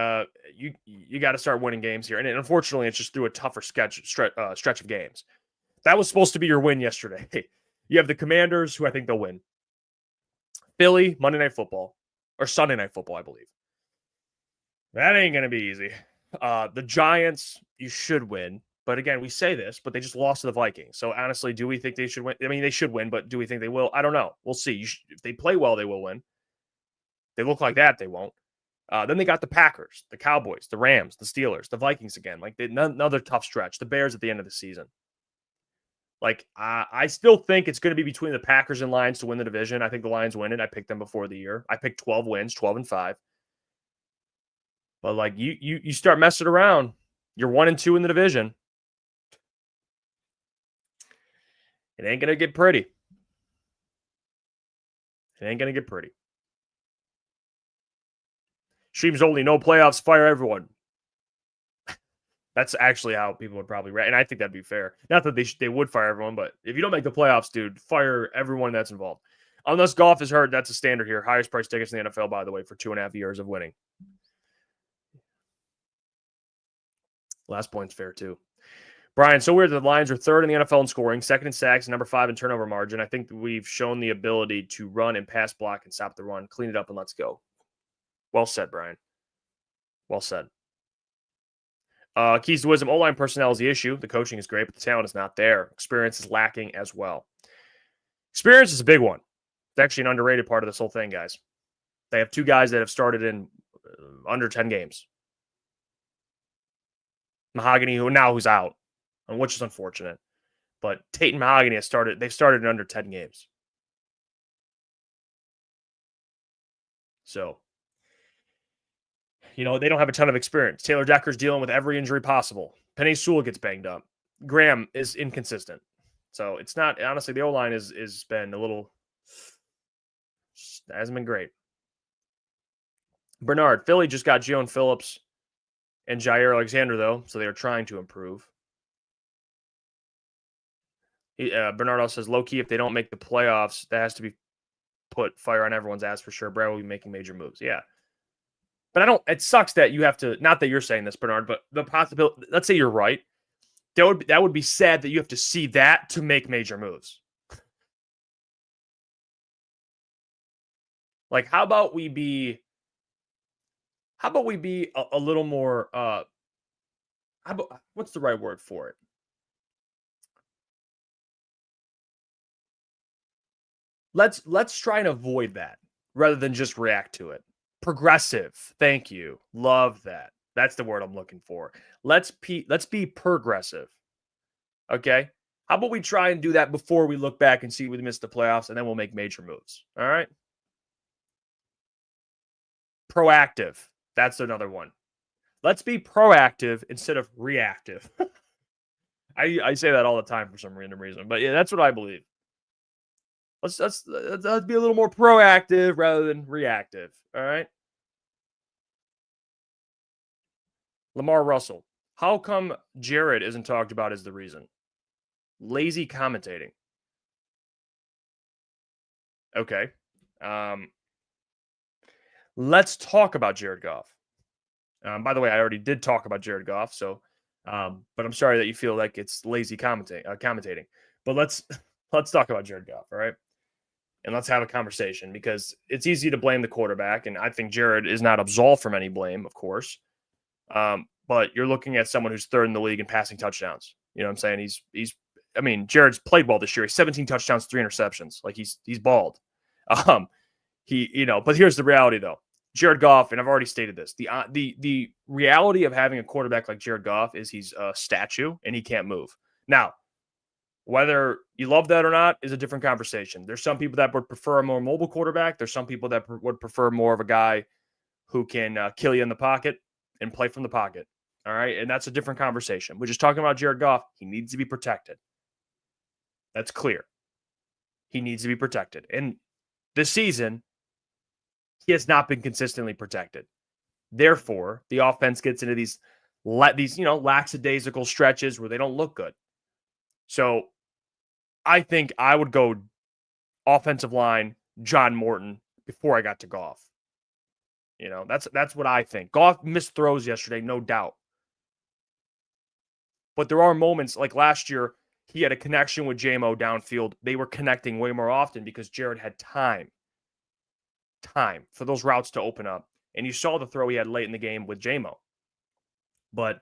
you got to start winning games here. And unfortunately, it's just through a tougher stretch of games. That was supposed to be your win yesterday. You have the Commanders, who I think they'll win. Philly, Monday Night Football. Or Sunday Night Football, I believe. That ain't going to be easy. The Giants, you should win. But again, we say this, but they just lost to the Vikings. So honestly, do we think they should win? I mean, they should win, but do we think they will? I don't know. We'll see. If they play well, they will win. They look like that, they won't. Then they got the Packers, the Cowboys, the Rams, the Steelers, the Vikings again. Like, another tough stretch. The Bears at the end of the season. Like, I still think it's going to be between the Packers and Lions to win the division. I think the Lions win it. I picked them before the year. I picked 12 wins, 12-5. But, like, you start messing around. You're 1-2 in the division. It ain't going to get pretty. Streams only, no playoffs, fire everyone. That's actually how people would probably react. And I think that'd be fair. Not that they would fire everyone, but if you don't make the playoffs, dude, fire everyone that's involved. Unless golf is hurt, that's a standard here. Highest price tickets in the NFL, by the way, for 2.5 years of winning. Last point's fair, too. Brian, so weird that the Lions are third in the NFL in scoring, second in sacks, and number 5 in turnover margin. I think we've shown the ability to run and pass block and stop the run, clean it up, and let's go. Well said, Brian. Well said. Keys to wisdom, O-line personnel is the issue. The coaching is great, but the talent is not there. Experience is lacking as well. Experience is a big one. It's actually an underrated part of this whole thing, guys. They have 2 guys that have started in under 10 games. Mahogany, who's out, which is unfortunate. But Tate and Mahogany they've started in under 10 games. So, they don't have a ton of experience. Taylor Decker's dealing with every injury possible. Penei Sewell gets banged up. Graham is inconsistent. So it's not, honestly, the O-line is been a little, hasn't been great. Bernard, Philly just got Gion Phillips and Jair Alexander, though, so they are trying to improve. Bernardo says, low-key, if they don't make the playoffs, that has to be put fire on everyone's ass for sure. Brad will be making major moves. Yeah. But it sucks that you have to, not that you're saying this, Bernard, but the possibility, let's say you're right. That would be sad that you have to see that to make major moves. Like, how about we be a little more, what's the right word for it? Let's try and avoid that rather than just react to it. Progressive. Thank you. Love that. That's the word I'm looking for. Let's be progressive. Okay? How about we try and do that before we look back and see we missed the playoffs, and then we'll make major moves. All right? Proactive. That's another one. Let's be proactive instead of reactive. I say that all the time for some random reason. But yeah, that's what I believe. Let's be a little more proactive rather than reactive. All right. Lamar Russell. How come Jared isn't talked about as the reason? Lazy commentating. Okay. Let's talk about Jared Goff. By the way, I already did talk about Jared Goff, so but I'm sorry that you feel like it's lazy commentating. But let's talk about Jared Goff, all right? And let's have a conversation because it's easy to blame the quarterback, and I think Jared is not absolved from any blame, of course. But you're looking at someone who's third in the league in passing touchdowns. You know what I'm saying? Jared's played well this year. He's 17 touchdowns, 3 interceptions. Like he's bald. But here's the reality though. Jared Goff, and I've already stated this, the reality of having a quarterback like Jared Goff is he's a statue and he can't move. Now, whether you love that or not is a different conversation. There's some people that would prefer a more mobile quarterback. There's some people that would prefer more of a guy who can kill you in the pocket and play from the pocket. All right. And that's a different conversation. We're just talking about Jared Goff. He needs to be protected. That's clear. He needs to be protected. And this season, he has not been consistently protected. Therefore, the offense gets into these lackadaisical stretches where they don't look good. So I think I would go offensive line, John Morton, before I got to Goff. That's what I think. Goff missed throws yesterday, no doubt. But there are moments like last year, he had a connection with JMO downfield. They were connecting way more often because Jared had time for those routes to open up. And you saw the throw he had late in the game with JMO. But,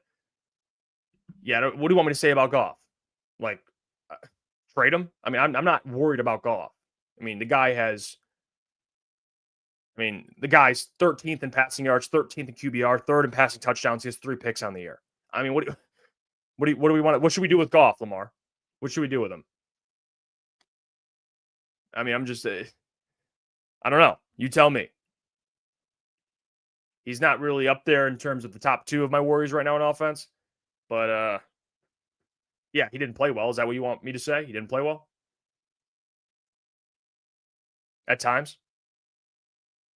yeah, what do you want me to say about Goff? Like, trade him? I mean, I'm not worried about Goff. I mean, the guy's 13th in passing yards, 13th in QBR, 3rd in passing touchdowns. He has 3 picks on the year. I mean, what do we want? What should we do with Goff, Lamar? What should we do with him? I mean, I'm just, I don't know. You tell me. He's not really up there in terms of the top 2 of my worries right now in offense. But, yeah, he didn't play well. Is that what you want me to say? He didn't play well? At times?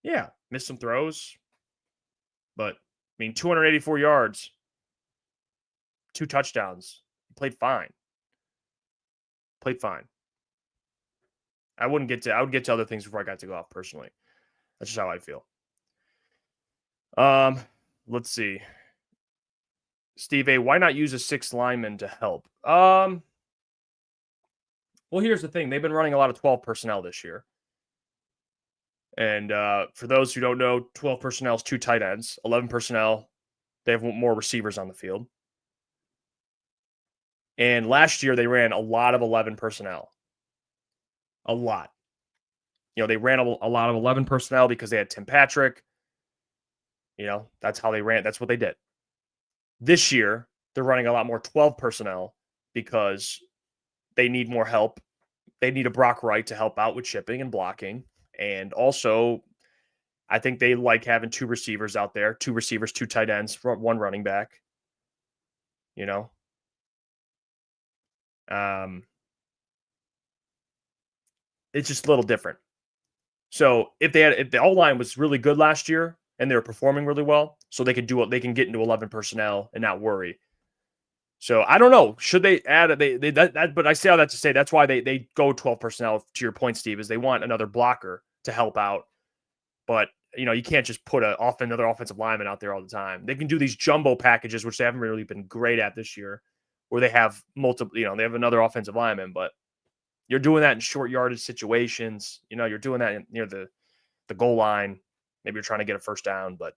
Yeah, missed some throws. But, 284 yards, 2 touchdowns. He played fine. I would get to other things before I got to Goff personally. That's just how I feel. Let's see. Steve A, why not use a 6th lineman to help? Well, here's the thing. They've been running a lot of 12 personnel this year. And for those who don't know, 12 personnel is 2 tight ends. 11 personnel, they have more receivers on the field. And last year, they ran a lot of 11 personnel. A lot. They ran a lot of 11 personnel because they had Tim Patrick. That's how they ran. That's what they did. This year, they're running a lot more 12 personnel because they need more help. They need a Brock Wright to help out with shipping and blocking. And also, I think they like having 2 receivers out there, 2 receivers, 2 tight ends, 1 running back. It's just a little different. So if the O-line was really good last year and they were performing really well, so they can get into 11 personnel and not worry. So I don't know. Should they add but I say all that to say that's why they go 12 personnel, to your point, Steve, is they want another blocker to help out. But you can't just put another offensive lineman out there all the time. They can do these jumbo packages, which they haven't really been great at this year, where they have multiple, they have another offensive lineman, but you're doing that in short yardage situations. You're doing that near the goal line. Maybe you're trying to get a first down, but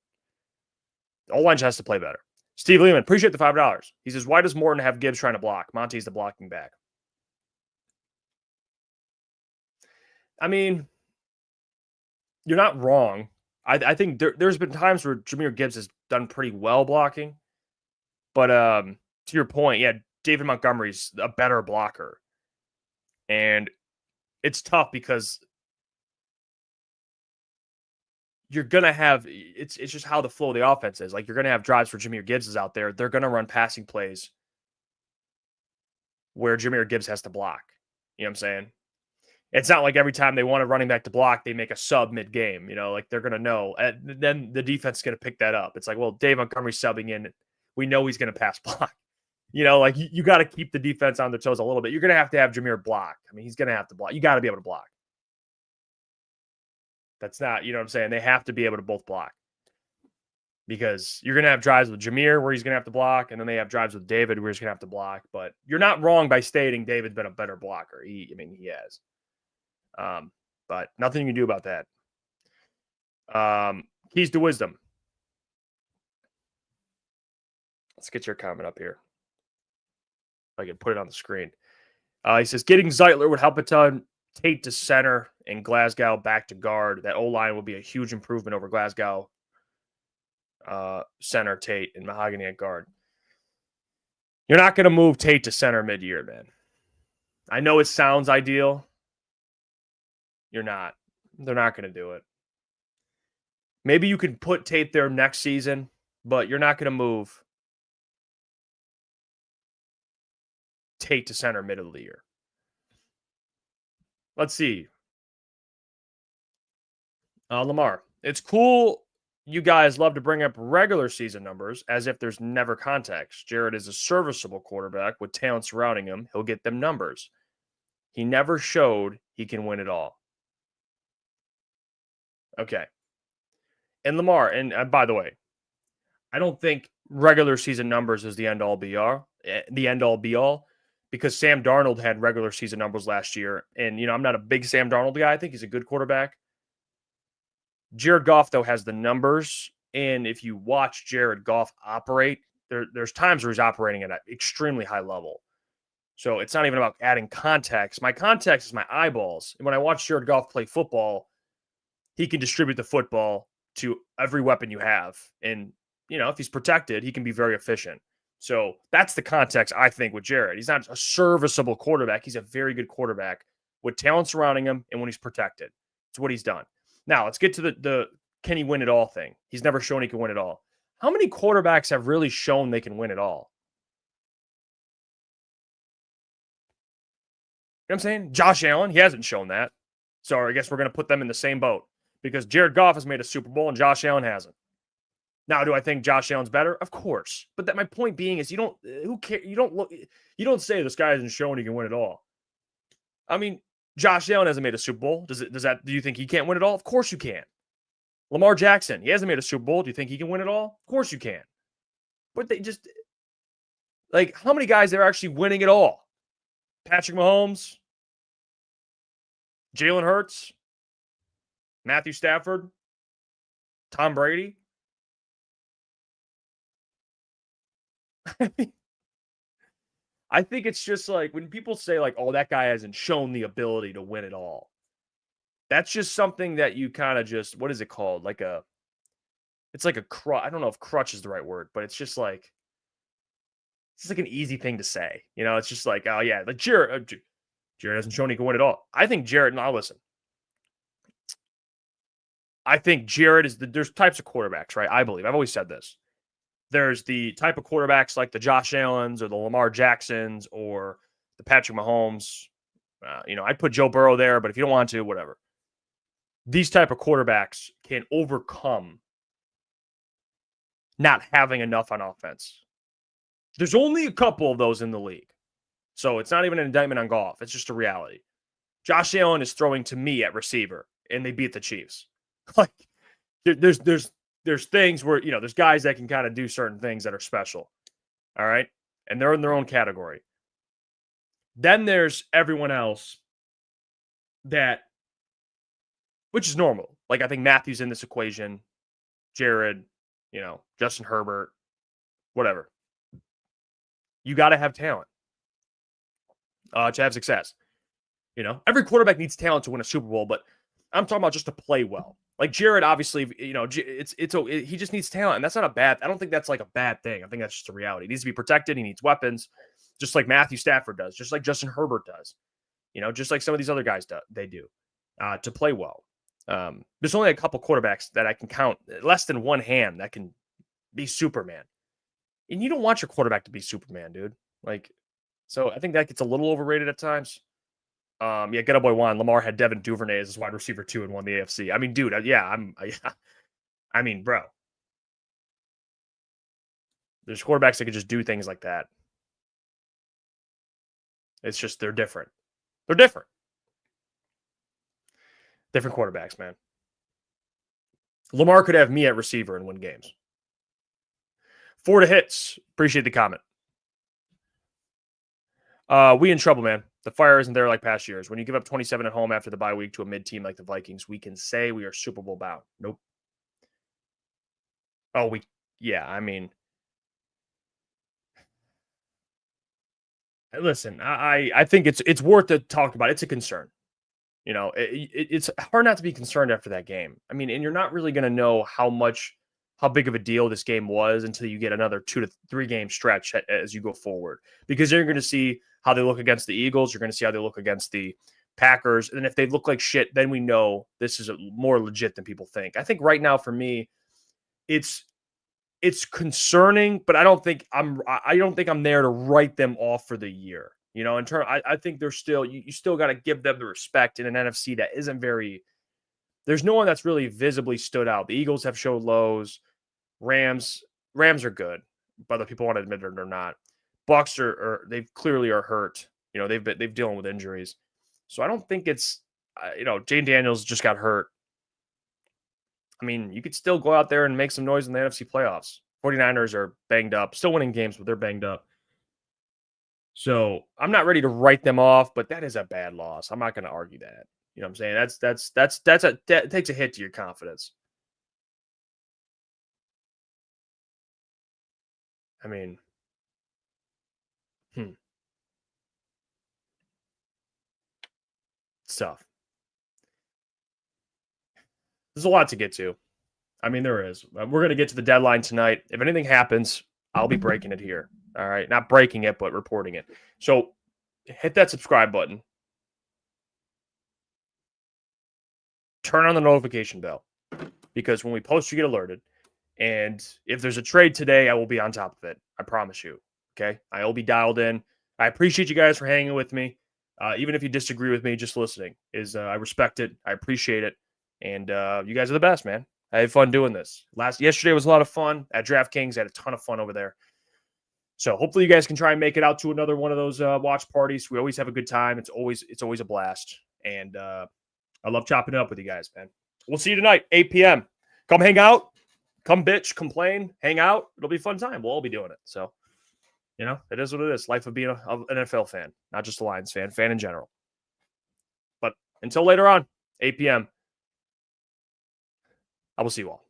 the O-line just has to play better. Steve Lehman, appreciate the $5. He says, why does Morton have Gibbs trying to block? Monty's the blocking back. I mean, you're not wrong. I think there's been times where Jahmyr Gibbs has done pretty well blocking. But to your point, yeah, David Montgomery's a better blocker. And it's tough because you're going to have, it's just how the flow of the offense is. Like, you're going to have drives where Jahmyr Gibbs is out there. They're going to run passing plays where Jahmyr Gibbs has to block. You know what I'm saying? It's not like every time they want a running back to block, they make a sub mid-game. Like they're going to know. And then the defense is going to pick that up. It's like, well, Dave Montgomery's subbing in. We know he's going to pass block. Like you got to keep the defense on their toes a little bit. You're going to have Jahmyr block. I mean, he's going to have to block. You got to be able to block. That's not, you know what I'm saying? They have to be able to both block. Because you're going to have drives with Jahmyr where he's going to have to block, and then they have drives with David where he's going to have to block. But you're not wrong by stating David's been a better blocker. He has. But nothing you can do about that. Keys to wisdom. Let's get your comment up here. If I can put it on the screen. He says, getting Zeitler would help a ton. Tate to center and Glasgow back to guard. That O-line will be a huge improvement over Glasgow. Center, Tate, and Mahogany at guard. You're not going to move Tate to center mid-year, man. I know it sounds ideal. You're not. They're not going to do it. Maybe you could put Tate there next season, but you're not going to move Tate to center middle of the year. Let's see. Lamar, it's cool. You guys love to bring up regular season numbers as if there's never context. Jared is a serviceable quarterback with talent surrounding him. He'll get them numbers. He never showed he can win it all. Okay. And Lamar, and by the way, I don't think regular season numbers is the end all be all, because Sam Darnold had regular season numbers last year. And, I'm not a big Sam Darnold guy. I think he's a good quarterback. Jared Goff, though, has the numbers. And if you watch Jared Goff operate, there's times where he's operating at an extremely high level. So it's not even about adding context. My context is my eyeballs. And when I watch Jared Goff play football, he can distribute the football to every weapon you have. And, if he's protected, he can be very efficient. So that's the context, I think, with Jared. He's not a serviceable quarterback. He's a very good quarterback with talent surrounding him and when he's protected. It's what he's done. Now, let's get to the can he win it all thing. He's never shown he can win it all. How many quarterbacks have really shown they can win it all? You know what I'm saying? Josh Allen, he hasn't shown that. So I guess we're going to put them in the same boat because Jared Goff has made a Super Bowl and Josh Allen hasn't. Now, do I think Josh Allen's better? Of course. But my point being is who cares? You don't say this guy hasn't shown he can win it all. I mean, Josh Allen hasn't made a Super Bowl. Do you think he can't win it all? Of course you can. Lamar Jackson, he hasn't made a Super Bowl. Do you think he can win it all? Of course you can. But they just, how many guys are actually winning it all? Patrick Mahomes, Jalen Hurts, Matthew Stafford, Tom Brady. I think it's just when people say oh, that guy hasn't shown the ability to win it all. That's just something that you kind of just, what is it called? It's like a crutch. I don't know if crutch is the right word, but it's just it's just an easy thing to say. It's just oh yeah, Jared hasn't shown he can win it all. I think Jared, now listen. I think Jared there's types of quarterbacks, right? I believe. I've always said this. There's the type of quarterbacks like the Josh Allens or the Lamar Jacksons or the Patrick Mahomes. I'd put Joe Burrow there, but if you don't want to, whatever. These type of quarterbacks can overcome not having enough on offense. There's only a couple of those in the league. So it's not even an indictment on Goff. It's just a reality. Josh Allen is throwing to me at receiver, and they beat the Chiefs. There's things where, there's guys that can kind of do certain things that are special. All right. And they're in their own category. Then there's everyone else which is normal. I think Matthew's in this equation, Jared, Justin Herbert, whatever. You got to have talent to have success. Every quarterback needs talent to win a Super Bowl, but I'm talking about just to play well. Jared, obviously, he just needs talent, and that's not I don't think that's a bad thing. I think that's just a reality. He needs to be protected. He needs weapons, just like Matthew Stafford does, just like Justin Herbert does, just like some of these other guys they do to play well. There's only a couple quarterbacks that I can count, less than one hand, that can be Superman. And you don't want your quarterback to be Superman, dude. So I think that gets a little overrated at times. Get up boy Juan. Lamar had Devin Duvernay as his wide receiver 2 and won the AFC. I mean, dude, bro. There's quarterbacks that could just do things like that. It's just they're different. They're different. Different quarterbacks, man. Lamar could have me at receiver and win games. 4 to hits. Appreciate the comment. We in trouble, man. The fire isn't there like past years. When you give up 27 at home after the bye week to a mid-team like the Vikings, we can say we are Super Bowl bound. Nope. Listen, I think it's worth to talk about. It's a concern. It's hard not to be concerned after that game. And you're not really going to know how big of a deal this game was until you get another 2 to 3 game stretch as you go forward, because you're going to see how they look against the Eagles. You're going to see how they look against the Packers. And if they look like shit, then we know this is more legit than people think. I think right now for me, it's concerning, but I don't think I'm there to write them off for the year. You know, I think they're still, you still got to give them the respect in an NFC that isn't very, there's no one that's really visibly stood out. The Eagles have showed lows. Rams are good, whether people want to admit it or not. Bucks they clearly are hurt. You know, they've dealing with injuries. So I don't think it's, Jane Daniels just got hurt. I mean, you could still go out there and make some noise in the NFC playoffs. 49ers are banged up, still winning games, but they're banged up. So I'm not ready to write them off, but that is a bad loss. I'm not going to argue that. You know what I'm saying? That takes a hit to your confidence. I mean, it's tough. There's a lot to get to. I mean, there is. We're going to get to the deadline tonight. If anything happens, I'll be breaking it here. All right. Not breaking it, but reporting it. So hit that subscribe button. Turn on the notification bell, because when we post, you get alerted. And if there's a trade today, I will be on top of it. I promise you. Okay. I will be dialed in. I appreciate you guys for hanging with me. Even if you disagree with me, just listening I respect it. I appreciate it. And you guys are the best, man. I had fun doing this. Yesterday was a lot of fun at DraftKings. I had a ton of fun over there. So hopefully you guys can try and make it out to another one of those watch parties. We always have a good time. It's always a blast. And I love chopping it up with you guys, man. We'll see you tonight, 8 p.m. Come hang out. Come bitch, complain, hang out. It'll be a fun time. We'll all be doing it. So, it is what it is. Life of being an NFL fan, not just a Lions fan in general. But until later on, 8 p.m., I will see you all.